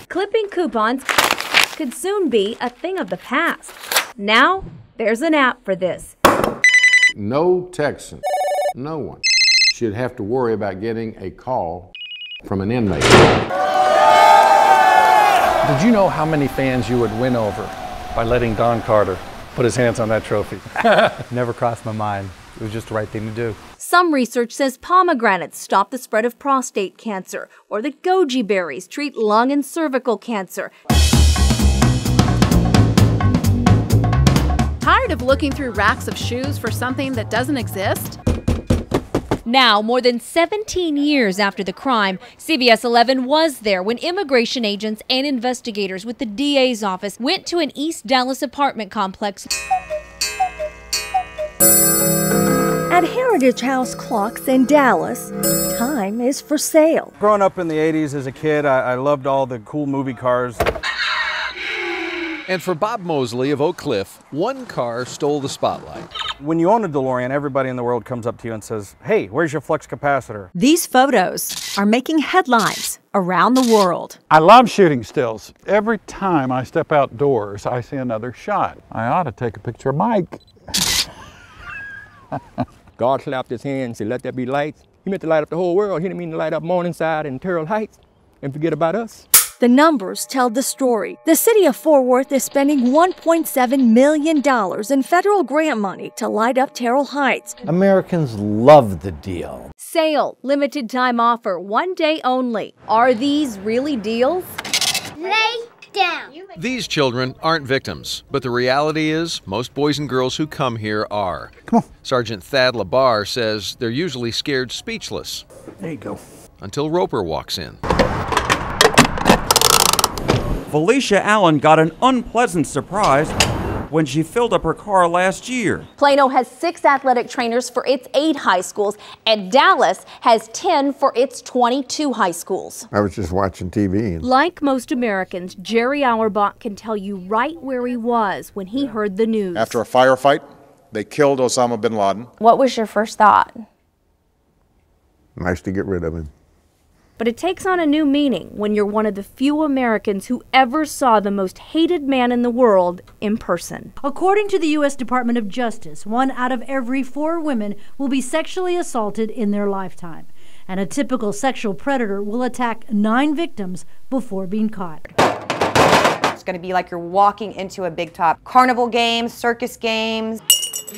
Clipping coupons could soon be a thing of the past. Now, there's an app for this. No Texan, no one, should have to worry about getting a call from an inmate. Did you know how many fans you would win over by letting Don Carter put his hands on that trophy? Never crossed my mind. It was just the right thing to do. Some research says pomegranates stop the spread of prostate cancer, or that goji berries treat lung and cervical cancer. Tired of looking through racks of shoes for something that doesn't exist? Now, more than 17 years after the crime, CBS 11 was there when immigration agents and investigators with the DA's office went to an East Dallas apartment complex. At Heritage House Clocks in Dallas, time is for sale. Growing up in the 80s as a kid, I loved all the cool movie cars. And for Bob Mosley of Oak Cliff, one car stole the spotlight. When you own a DeLorean, everybody in the world comes up to you and says, "Hey, where's your flux capacitor?" These photos are making headlines around the world. I love shooting stills. Every time I step outdoors, I see another shot. I ought to take a picture of Mike. God slapped his hand and said, "Let there be lights." He meant to light up the whole world. He didn't mean to light up Morningside and Terrell Heights and forget about us. The numbers tell the story. The city of Fort Worth is spending $1.7 million in federal grant money to light up Terrell Heights. Americans love the deal. Sale, limited time offer, 1 day only. Are these really deals? Lay down. These children aren't victims, but the reality is most boys and girls who come here are. Come on. Sergeant Thad LaBarre says they're usually scared speechless. There you go. Until Roper walks in. Felicia Allen got an unpleasant surprise when she filled up her car last year. Plano has 6 athletic trainers for its 8 high schools, and Dallas has 10 for its 22 high schools. I was just watching TV. Like most Americans, Jerry Auerbach can tell you right where he was when he heard the news. After a firefight, they killed Osama bin Laden. What was your first thought? Nice to get rid of him. But it takes on a new meaning when you're one of the few Americans who ever saw the most hated man in the world in person. According to the U.S. Department of Justice, 1 out of every 4 women will be sexually assaulted in their lifetime. And a typical sexual predator will attack 9 victims before being caught. It's going to be like you're walking into a big top. Carnival games, circus games.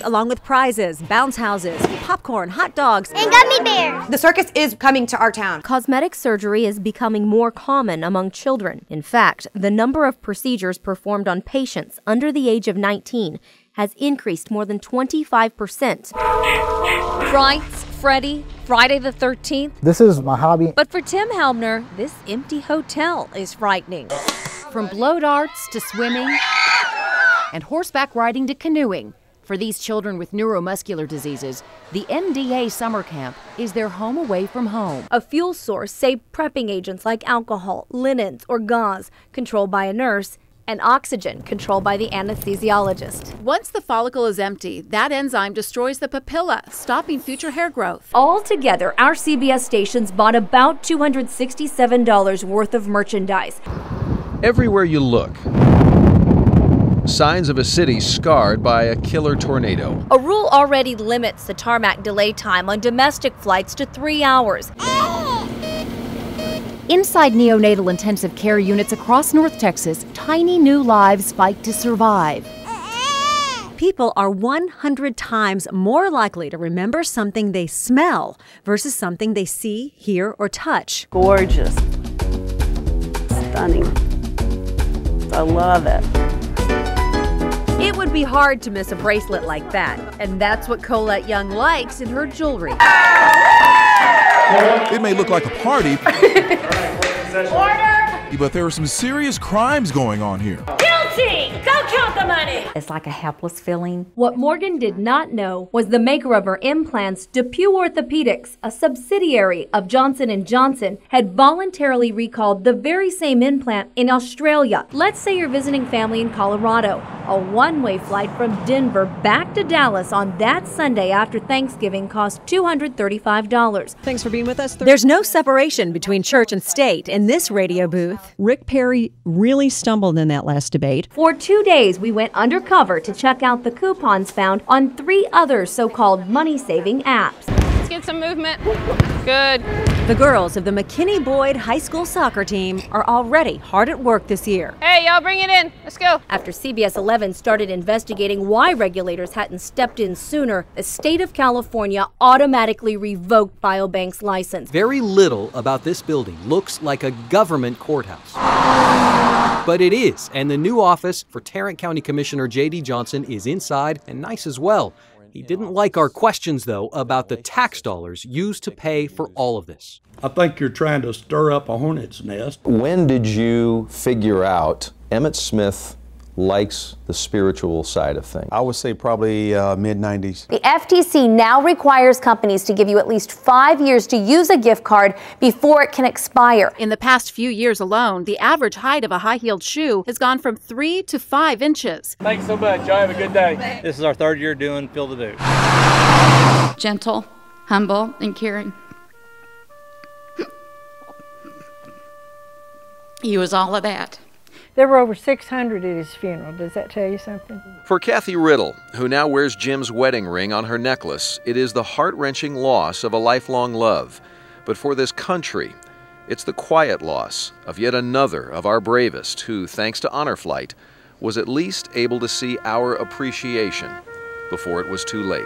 Along with prizes, bounce houses, popcorn, hot dogs, and gummy bears. The circus is coming to our town. Cosmetic surgery is becoming more common among children. In fact, the number of procedures performed on patients under the age of 19 has increased more than 25%. Frights, Freddy, Friday the 13th. This is my hobby. But for Tim Helmner, this empty hotel is frightening. From blow darts to swimming and horseback riding to canoeing. For these children with neuromuscular diseases, the MDA summer camp is their home away from home. A fuel source, say prepping agents like alcohol, linens, or gauze, controlled by a nurse, and oxygen, controlled by the anesthesiologist. Once the follicle is empty, that enzyme destroys the papilla, stopping future hair growth. Altogether, our CBS stations bought about $267 worth of merchandise. Everywhere you look, signs of a city scarred by a killer tornado. A rule already limits the tarmac delay time on domestic flights to 3 hours. Inside neonatal intensive care units across North Texas, tiny new lives fight to survive. People are 100 times more likely to remember something they smell versus something they see, hear, or touch. Gorgeous. Stunning. I love it. It would be hard to miss a bracelet like that, and that's what Colette Young likes in her jewelry. It may look like a party, Order! but there are some serious crimes going on here. Guilty! Go kill the money. It's like a helpless feeling. What Morgan did not know was the maker of her implants, Phew Orthopedics, a subsidiary of Johnson & Johnson, had voluntarily recalled the very same implant in Australia. Let's say you're visiting family in Colorado. A one-way flight from Denver back to Dallas on that Sunday after Thanksgiving cost $235. Thanks for being with us. There's no separation between church and state in this radio booth. Rick Perry really stumbled in that last debate. For 2 days, we went undercover to check out the coupons found on 3 other so-called money-saving apps. Let's get some movement. Good. The girls of the McKinney-Boyd High School soccer team are already hard at work this year. Hey, y'all bring it in. Let's go. After CBS 11 started investigating why regulators hadn't stepped in sooner, the state of California automatically revoked Biobank's license. Very little about this building looks like a government courthouse. But it is, and the new office for Tarrant County Commissioner J.D. Johnson is inside and nice as well. He didn't like our questions, though, about the tax dollars used to pay for all of this. I think you're trying to stir up a hornet's nest. When did you figure out Emmett Smith likes the spiritual side of things? I would say probably mid-90s. The FTC now requires companies to give you at least 5 years to use a gift card before it can expire. In the past few years alone, the average height of a high-heeled shoe has gone from 3 to 5 inches. Thanks so much. Y'all have a good day. This is our 3rd year doing Fill the Boot. Gentle, humble, and caring. He was all of that. There were over 600 at his funeral. Does that tell you something? For Kathy Riddle, who now wears Jim's wedding ring on her necklace, it is the heart-wrenching loss of a lifelong love. But for this country, it's the quiet loss of yet another of our bravest who, thanks to Honor Flight, was at least able to see our appreciation before it was too late.